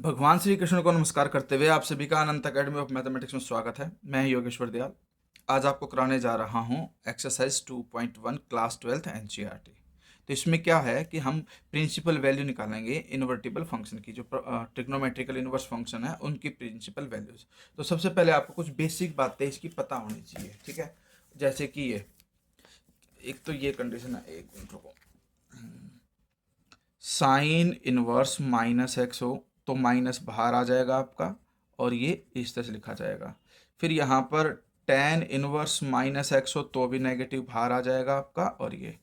भगवान श्री कृष्ण को नमस्कार करते हुए आप सभी का अनंत अकेडमी ऑफ मैथमेटिक्स में स्वागत है। मैं योगेश्वर दयाल आज आपको कराने जा रहा हूं एक्सरसाइज 2.1 क्लास 12th एनसीईआरटी। तो इसमें क्या है कि हम प्रिंसिपल वैल्यू निकालेंगे इन्वर्टिबल फंक्शन की, जो ट्रिग्नोमेट्रिकल इन्वर्स फंक्शन है उनकी प्रिंसिपल वैल्यूज। तो सबसे पहले आपको कुछ बेसिक बातें इसकी पता होनी चाहिए, ठीक है। जैसे कि ये एक तो ये कंडीशन है, एक मिनट रुको, साइन इनवर्स माइनस एक्स हो तो माइनस बाहर आ जाएगा आपका और ये इस तरह से लिखा जाएगा। फिर यहाँ पर टेन इनवर्स माइनस एक्स हो तो भी नेगेटिव बाहर आ जाएगा आपका और ये,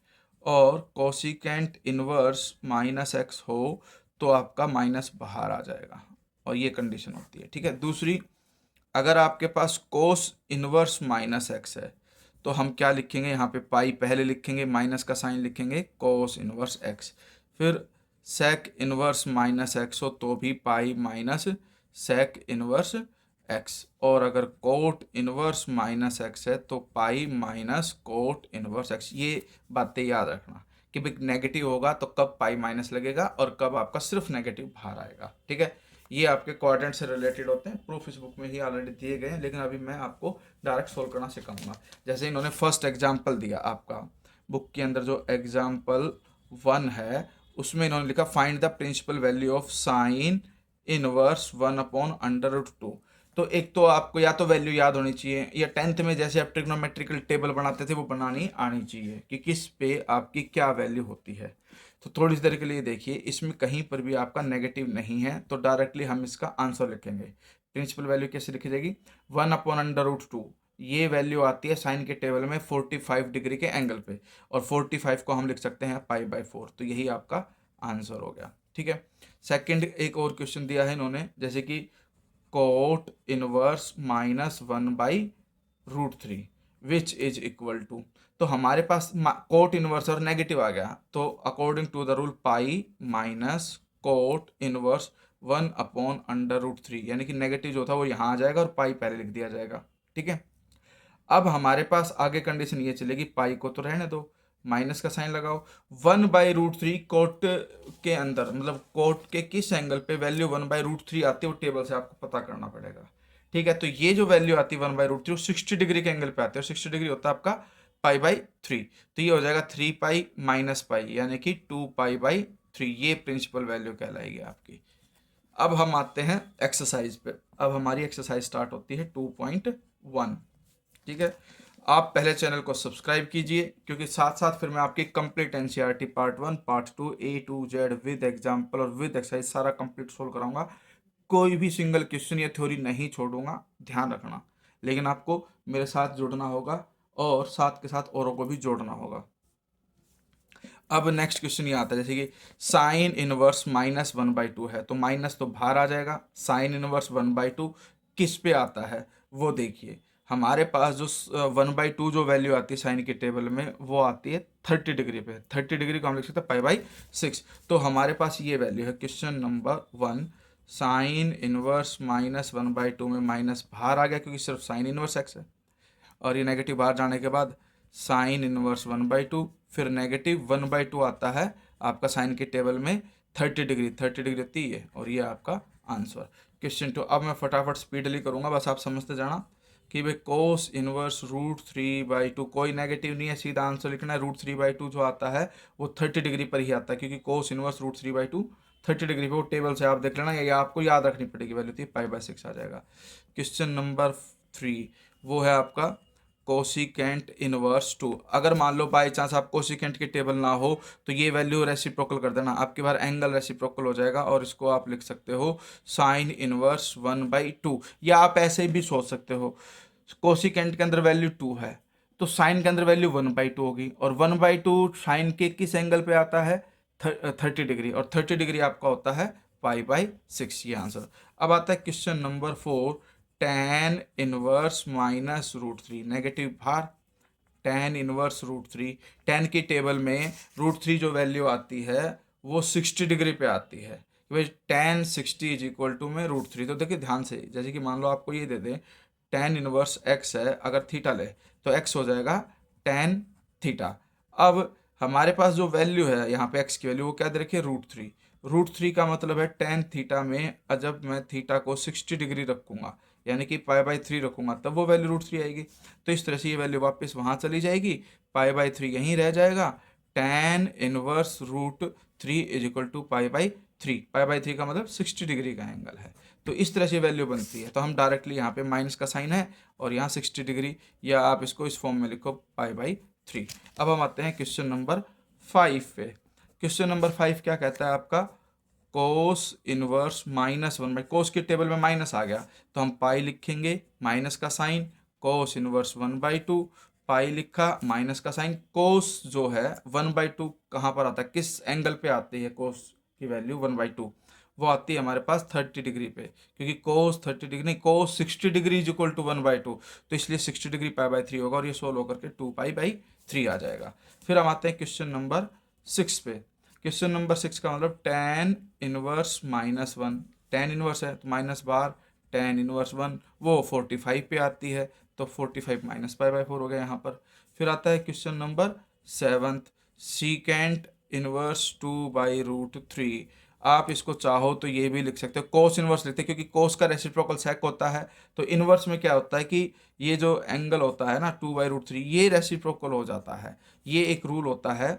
और कोसिकेंट इनवर्स माइनस एक्स हो तो आपका माइनस बाहर आ जाएगा और ये कंडीशन होती है, ठीक है। दूसरी, अगर आपके पास कोस इनवर्स माइनस एक्स है तो हम क्या लिखेंगे, यहाँ पे पाई पहले लिखेंगे, माइनस का साइन लिखेंगे, कोस इनवर्स एक्स। फिर सेक इनवर्स माइनस एक्स हो तो भी pi minus sec inverse x, और अगर कोट इनवर्स माइनस एक्स है तो pi minus cot inverse x. ये बातें याद रखना कि भाई नेगेटिव होगा तो कब पाई माइनस लगेगा और कब आपका सिर्फ नेगेटिव बाहर आएगा, ठीक है। ये आपके क्वाड्रेंट से रिलेटेड होते हैं, प्रूफ इस बुक में ही ऑलरेडी दिए गए हैं, लेकिन अभी मैं आपको डायरेक्ट सोल्व करना सिखाऊंगा। जैसे इन्होंने फर्स्ट एग्जाम्पल दिया आपका बुक के अंदर, जो एग्जाम्पल 1 है उसमें इन्होंने लिखा find the principal value of sine inverse 1/√2। तो एक तो आपको या तो वैल्यू याद होनी चाहिए, या 10th में जैसे आप ट्रिग्नोमेट्रिकल टेबल बनाते थे वो बनानी आनी चाहिए कि किस पे आपकी क्या वैल्यू होती है। तो थोड़ी देर के लिए देखिए, इसमें कहीं पर भी आपका नेगेटिव नहीं है तो डायरेक्टली हम इसका आंसर लिखेंगे। प्रिंसिपल वैल्यू कैसे लिखी जाएगी, 1/√2। ये वैल्यू आती है साइन के टेबल में 45 डिग्री के एंगल पे, और 45 को हम लिख सकते हैं पाई/4। तो यही आपका आंसर हो गया, ठीक है। सेकंड एक और क्वेश्चन दिया है इन्होंने, जैसे कि cot inverse -1/√3 which is equal to. तो हमारे पास कोट इनवर्स और नेगेटिव आ गया, तो according to the rule pi minus cot inverse 1/√3, यानी कि नेगेटिव जो था वो यहाँ आ जाएगा और पाई पहले लिख दिया जाएगा, ठीक है। अब हमारे पास आगे कंडीशन ये चलेगी, पाई को तो रहने दो, माइनस का साइन लगाओ। 1/√3 कोट के अंदर, मतलब कोट के किस एंगल पे वैल्यू 1/√3 आती है वो टेबल से आपको पता करना पड़ेगा, ठीक है। तो ये जो वैल्यू आती है 1/√3 वो 60 डिग्री के एंगल पे आती है, और 60 डिग्री होता है आपका पाई/3। तो ये हो जाएगा 3 पाई माइनस पाई, यानी कि 2 पाई/3। ये प्रिंसिपल वैल्यू कहलाएगी आपकी। अब हम आते हैं एक्सरसाइज पे। अब हमारी एक्सरसाइज स्टार्ट होती है 2.1, ठीक है। आप पहले चैनल को सब्सक्राइब कीजिए, क्योंकि साथ साथ फिर मैं आपकी complete NCERT part 1 part 2 A to Z with example और विद एक्सरसाइज सारा कंप्लीट सोल्व कराऊंगा। कोई भी सिंगल क्वेश्चन या थ्योरी नहीं छोड़ूंगा, ध्यान रखना। लेकिन आपको मेरे साथ जुड़ना होगा और साथ के साथ औरों को भी जोड़ना होगा। अब नेक्स्ट क्वेश्चन ये आता है, जैसे कि साइन इनवर्स -1/2 है, तो माइनस तो बाहर आ जाएगा। साइन इनवर्स 1/2 किस पे आता है वो देखिए। हमारे पास जो 1/2 जो वैल्यू आती है साइन के टेबल में वो आती है 30 डिग्री पे। 30 डिग्री को हम लिख सकते हैं पाई/6। तो हमारे पास ये वैल्यू है क्वेश्चन नंबर 1, साइन इनवर्स -1/2 में माइनस बाहर आ गया क्योंकि सिर्फ साइन इनवर्स एक्स है, और ये नेगेटिव बाहर जाने के बाद साइन इनवर्स 1/2, फिर नेगेटिव 1/2 आता है आपका साइन के टेबल में 30 डिग्री। 30 डिग्री होती है और ये आपका आंसर। क्वेश्चन 2, अब मैं फटाफट स्पीडली करूँगा, बस आप समझते जाना कि भाई कोस इनवर्स √3/2, कोई नेगेटिव नहीं है, सीधा आंसर लिखना है। √3/2 जो आता है वो 30 डिग्री पर ही आता है, क्योंकि कोस इनवर्स √3/2 30 डिग्री पे, वो टेबल से आप देख लेना, या आपको याद रखनी पड़ेगी, वैल्यू थी पाई/6 आ जाएगा। क्वेश्चन नंबर 3 वो है आपका कोसिकेंट इनवर्स 2। अगर मान लो बाई चांस आप कोसिकेंट के टेबल ना हो तो ये वैल्यू रेसिप्रोकल कर देना, आपके बार एंगल रेसिप्रोकल हो जाएगा, और इसको आप लिख सकते हो साइन इनवर्स 1/2। या आप ऐसे भी सोच सकते हो, कोसिकेंट के अंदर वैल्यू 2 है तो साइन के अंदर वैल्यू 1/2 होगी, और 1/2 साइन के किस एंगल पे आता है, 30 डिग्री, और 30 डिग्री आपका होता है पाई/6। ये आंसर। अब आता है question number 4, tan inverse -√3, negative बाहर, tan इनवर्स √3। tan की टेबल में √3 जो वैल्यू आती है वो 60 डिग्री पे आती है, भाई tan 60 इज इक्वल टू में √3। तो देखिए ध्यान से, जैसे कि मान लो आपको ये दे दें tan इनवर्स x है, अगर थीटा ले तो x हो जाएगा tan थीटा। अब हमारे पास जो वैल्यू है यहाँ पे x की वैल्यू वो क्या दे रखी है, √3। √3 का मतलब है टेन थीटा में जब मैं थीटा को 60 डिग्री रखूंगा, यानी कि पाई/3 रखूंगा, तब वो वैल्यू √3 आएगी। तो इस तरह से ये वैल्यू वापस वहाँ चली जाएगी, पाई/3 यहीं रह जाएगा, tan inverse √3 is equal to पाई/3। पाई/3 का मतलब 60 डिग्री का एंगल है। तो इस तरह से वैल्यू बनती है। तो हम डायरेक्टली यहाँ पे माइनस का साइन है और यहाँ 60 डिग्री, या आप इसको इस फॉर्म में लिखो पाई/3। अब हम आते हैं क्वेश्चन नंबर 5 पे। क्वेश्चन नंबर 5 क्या कहता है आपका, कोस इनवर्स -1/, कोस के टेबल में माइनस आ गया तो हम पाई लिखेंगे, माइनस का साइन, कोस इनवर्स 1/2, पाई लिखा, माइनस का साइन। कोस जो है 1/2 कहाँ पर आता है, किस एंगल पे आती है कोस की वैल्यू 1/2, वो आती है हमारे पास 30 डिग्री पे, क्योंकि कोस 30 डिग्री नहीं, कोस 60 डिग्री इज इक्वल टू 1/2, तो इसलिए 60 डिग्री पाई/3 होगा और ये सोल्व होकर के 2 पाई/3 आ जाएगा। फिर हम आते हैं क्वेश्चन नंबर 6 पे। क्वेश्चन नंबर 6 का मतलब tan इनवर्स -1, tan इनवर्स है तो माइनस बार, tan इनवर्स 1 वो 45 पे आती है, तो 45 माइनस पाई/4 हो गया यहाँ पर। फिर आता है क्वेश्चन नंबर 7, सीकेंट इनवर्स 2/√3। आप इसको चाहो तो ये भी लिख सकते हो, कोस इनवर्स लिखते हैं क्योंकि कोस का रेसिप्रोकल सेक होता है। तो इनवर्स में क्या होता है कि ये जो एंगल होता है ना 2/√3, ये रेसिप्रोकल हो जाता है। ये एक रूल होता है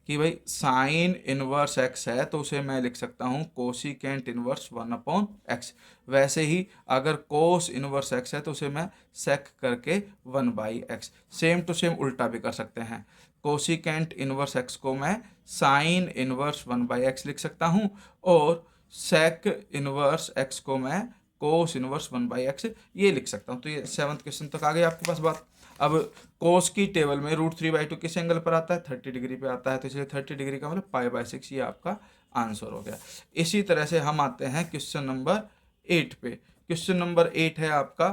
कि भाई साइन इनवर्स एक्स है तो उसे मैं लिख सकता हूँ कोसिकेंट इनवर्स 1/x। वैसे ही अगर कोस इनवर्स एक्स है तो उसे मैं सेक करके 1/x। सेम टू सेम उल्टा भी कर सकते हैं, कोसिकेंट इनवर्स एक्स को मैं साइन इनवर्स 1/x लिख सकता हूँ, और सेक इनवर्स एक्स को मैं कोस इनवर्स 1/x ये लिख सकता हूँ। तो ये 7th क्वेश्चन तक आ गई आपके पास बात। अब कोस की टेबल में √3/2 किस एंगल पर आता है, 30 डिग्री पे आता है, तो इसलिए 30 डिग्री का मतलब पाई/6, ये आपका आंसर हो गया। इसी तरह से हम आते हैं क्वेश्चन नंबर 8 पे। क्वेश्चन नंबर 8 है आपका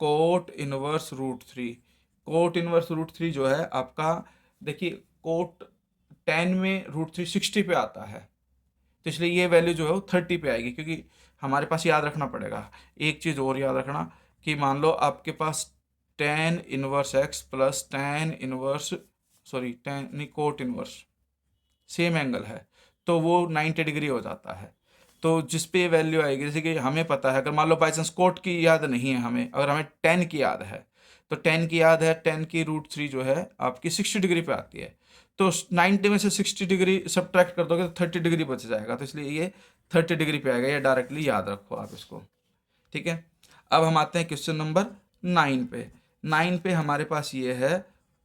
कोट इनवर्स √3। कोट इनवर्स √3 जो है आपका, देखिए कोट 10 में √3 60 पे आता है, तो इसलिए ये वैल्यू जो है वो 30 पे आएगी, क्योंकि हमारे पास याद रखना पड़ेगा एक चीज़ और, याद रखना कि मान लो आपके पास tan inverse x plus tan inverse, sorry tan नहीं, कोट इनवर्स सेम एंगल है, तो वो 90 डिग्री हो जाता है। तो जिस पे वैल्यू आएगी, जैसे कि हमें पता है, अगर मान लो बाई चांस कोट की याद नहीं है हमें, अगर हमें 10 की याद है, तो 10 की याद है, 10 की √3 जो है आपकी 60 डिग्री पे आती है, तो 90 में से 60 डिग्री सब्ट्रैक्ट कर दोगे तो 30 डिग्री बच जाएगा, तो इसलिए ये 30 डिग्री पे आएगा, ये डायरेक्टली याद रखो आप इसको। ठीक है, अब हम आते हैं क्वेश्चन नंबर 9 पे। 9 पे हमारे पास ये है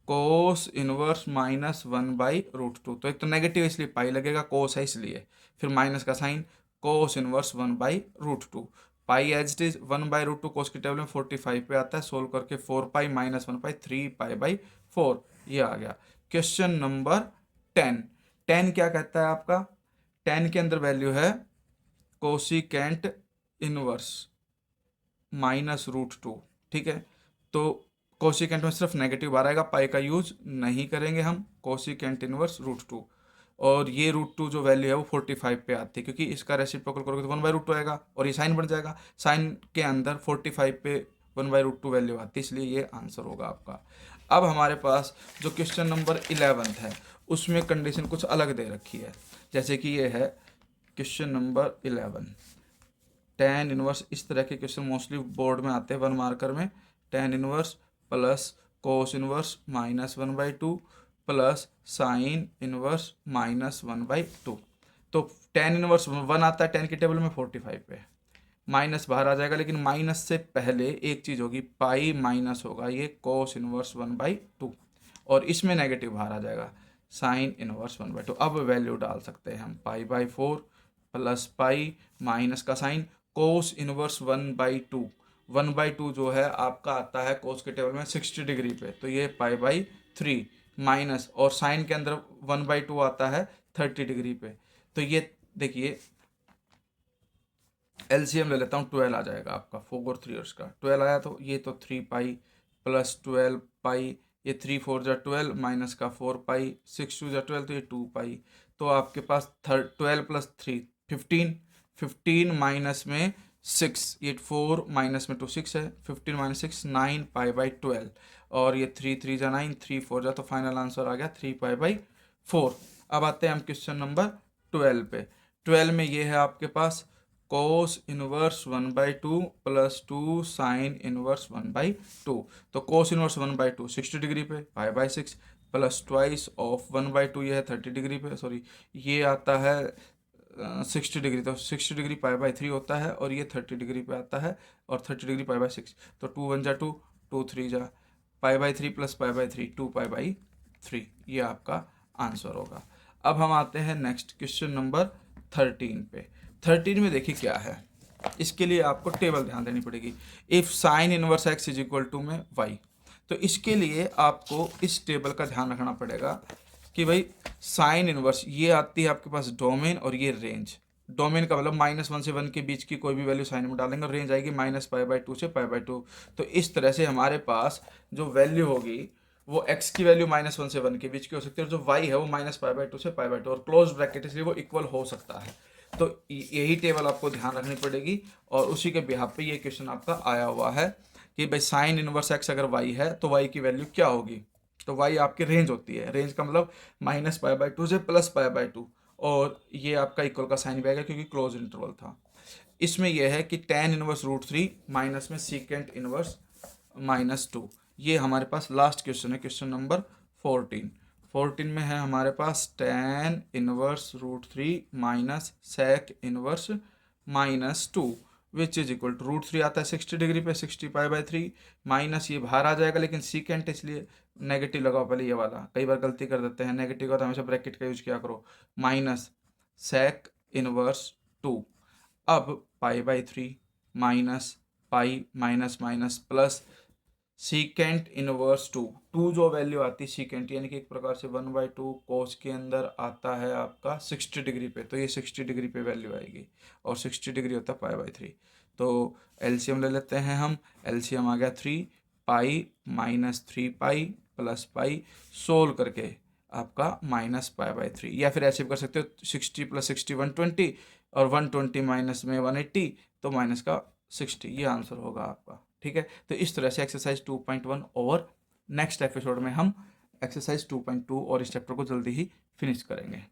कोस इनवर्स -1/√2, तो एक तो नेगेटिव इसलिए पाई लगेगा, कोस है इसलिए, फिर माइनस का sine, cos inverse 1/√2, pi as it is 1/√2, cos की टेबल में 45 पे आता है, सोल्व करके 4 पाई - 1 पाई 3 पाई/4 ये आ गया। Question number 10। 10 क्या कहता है आपका, 10 के अंदर वैल्यू है कोसिकेंट इनवर्स -√2। ठीक है, तो कोसिकेंट में सिर्फ नेगेटिव बार आएगा, पाई का यूज नहीं करेंगे हम, कोसिकेंट इनवर्स √2, और ये √2 जो वैल्यू है वो 45 पे आती है, क्योंकि इसका रेसिप्रोकल करोगे तो 1/√2 आएगा और ये साइन बन जाएगा, साइन के अंदर 45 पे 1/√2 वैल्यू आती है, इसलिए ये आंसर होगा आपका। अब हमारे पास जो क्वेश्चन नंबर 11 है उसमें कंडीशन कुछ अलग दे रखी है, जैसे कि ये है क्वेश्चन नंबर 11, tan इनवर्स, इस तरह के क्वेश्चन मोस्टली बोर्ड में आते हैं 1 मार्कर में, tan inverse plus cos inverse -1/2 plus sign inverse -1/2। तो tan इनवर्स 1 आता है, tan की टेबल में 45 पे, माइनस बाहर आ जाएगा, लेकिन माइनस से पहले एक चीज़ होगी, पाई माइनस होगा ये कोस इनवर्स 1/2, और इसमें नेगेटिव बाहर आ जाएगा, साइन इनवर्स 1/2। अब वैल्यू डाल सकते हैं हम, पाई/4 प्लस पाई माइनस का साइन, कोस इनवर्स 1/2, 1/2 जो है आपका आता है कोस के टेबल में 60 डिग्री पे, तो ये पाई/3 माइनस, और साइन के अंदर 1/2 आता है 30 डिग्री पे, तो ये देखिए एलसीएम ले लेता हूँ, 12 आ जाएगा आपका, 4 और 3 का 12 आया, तो ये तो 3 पाई प्लस 12 पाई, ये 3 4 जा 12 माइनस का 4 पाई, 6 2 जा 12, तो ये 2 पाई, तो आपके पास 12 प्लस 3 15, 15 माइनस में 6, ये 4 माइनस में 2 6 है, 15 माइनस 6 9 पाई/12, और ये 3 3 जा 9, 3 4 जा, तो फाइनल आंसर आ गया 3 पाई/4। अब आते हैं हम क्वेश्चन नंबर 12 पे। 12 में ये है आपके पास cos inverse 1/2 plus 2 sine inverse 1/2। तो कोस इनवर्स 1/2 60 डिग्री पे π/6 प्लस ट्वाइस ऑफ 1/2 ये है 30 डिग्री पे, सॉरी ये आता है 60 डिग्री, तो 60 डिग्री π/3 होता है और ये 30 डिग्री पे आता है और 30 डिग्री π/6। तो 2 1 जा 2, 2 3 जा π/3 प्लस π/3 2π/3, ये आपका आंसर होगा। अब हम आते हैं नेक्स्ट क्वेश्चन नंबर 13 पे। 13 में देखिए क्या है, इसके लिए आपको टेबल ध्यान देनी पड़ेगी। If sine inverse x is equal to में y, तो इसके लिए आपको इस टेबल का ध्यान रखना पड़ेगा कि भाई साइन इनवर्स ये आती है आपके पास डोमेन और ये रेंज। डोमेन का मतलब -1 से 1 के बीच की कोई भी वैल्यू साइन में डालेंगे और रेंज आएगी -π/2 से π/2। तो इस तरह से हमारे पास जो वैल्यू होगी वो x की वैल्यू -1 से 1 के बीच की हो सकती है और जो y है वो -π/2 से π/2 और क्लोज ब्रैकेट इसलिए वो इक्वल हो सकता है। तो यही टेबल आपको ध्यान रखनी पड़ेगी और उसी के बिहाफ पे ये क्वेश्चन आपका आया हुआ है कि भाई साइन इनवर्स x अगर y है तो y की वैल्यू क्या होगी। तो y आपकी रेंज होती है, रेंज का मतलब -π/2 से +π/2 और ये आपका इक्वल का साइन भी आएगा क्योंकि क्लोज इंटरवल था। इसमें यह है कि tan इनवर्स √3 माइनस में सीकेंट इनवर्स -2। ये हमारे पास लास्ट क्वेश्चन है, क्वेश्चन नंबर 14 में है हमारे पास tan inverse √3 minus sec inverse -2 which is equal to √3 आता है 60 डिग्री पे 60 π/3 माइनस ये बाहर आ जाएगा लेकिन सीकेंट इसलिए नेगेटिव लगाओ पहले ये वाला, कई बार गलती कर देते हैं नेगेटिव का तो हमेशा ब्रैकेट का यूज किया करो, माइनस sec इनवर्स 2। अब π/3 minus pi minus minus plus secant inverse 2 जो वैल्यू आती है सीकेंट यानी कि एक प्रकार से 1/2 कोस के अंदर आता है आपका 60 डिग्री पे, तो ये 60 डिग्री पे वैल्यू आएगी और 60 डिग्री होता है π/3। तो एलसीएम ले लेते हैं हम, एलसीएम आ गया 3 pi minus 3 pi plus pi solve करके आपका -π/3, या फिर ऐसे भी कर सकते हो 60 + 60 120 और 120 माइनस में 180 तो माइनस का 60, ये आंसर होगा आपका। ठीक है, तो इस तरह से एक्सरसाइज 2.1 और नेक्स्ट एपिसोड में हम एक्सरसाइज 2.2 और इस चैप्टर को जल्दी ही फिनिश करेंगे।